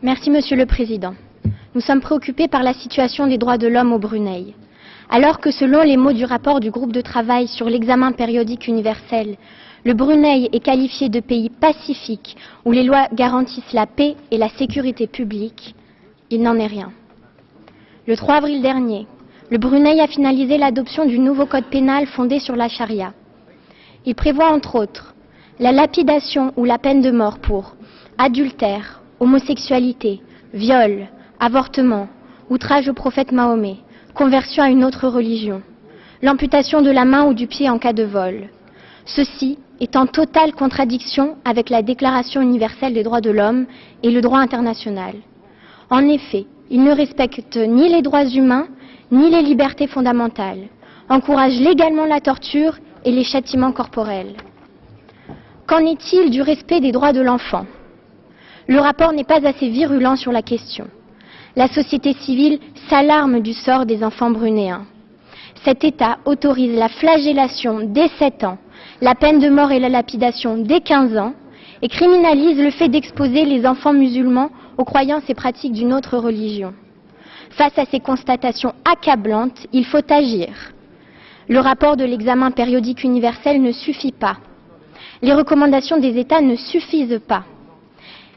Merci, Monsieur le Président. Nous sommes préoccupés par la situation des droits de l'homme au Brunei. Alors que selon les mots du rapport du groupe de travail sur l'examen périodique universel, le Brunei est qualifié de pays pacifique où les lois garantissent la paix et la sécurité publique, il n'en est rien. Le 3 avril dernier, le Brunei a finalisé l'adoption du nouveau code pénal fondé sur la charia. Il prévoit entre autres la lapidation ou la peine de mort pour adultère, homosexualité, viol, avortement, outrage au prophète Mahomet, conversion à une autre religion, l'amputation de la main ou du pied en cas de vol. Ceci est en totale contradiction avec la Déclaration universelle des droits de l'homme et le droit international. En effet, il ne respecte ni les droits humains ni les libertés fondamentales, encourage légalement la torture et les châtiments corporels. Qu'en est-il du respect des droits de l'enfant? Le rapport n'est pas assez virulent sur la question. La société civile s'alarme du sort des enfants brunéens. Cet État autorise la flagellation dès 7 ans, la peine de mort et la lapidation dès 15 ans et criminalise le fait d'exposer les enfants musulmans aux croyances et pratiques d'une autre religion. Face à ces constatations accablantes, il faut agir. Le rapport de l'examen périodique universel ne suffit pas. Les recommandations des États ne suffisent pas.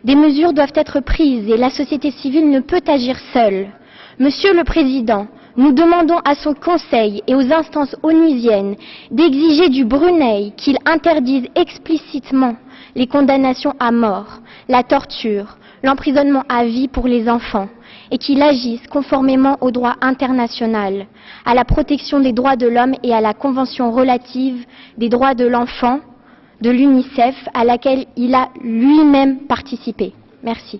Des mesures doivent être prises et la société civile ne peut agir seule. Monsieur le Président, nous demandons à son Conseil et aux instances onusiennes d'exiger du Brunei qu'il interdise explicitement les condamnations à mort, la torture, l'emprisonnement à vie pour les enfants et qu'il agisse conformément au droit international, à la protection des droits de l'homme et à la Convention relative des droits de l'enfant de l'UNICEF à laquelle il a lui-même participé. Merci.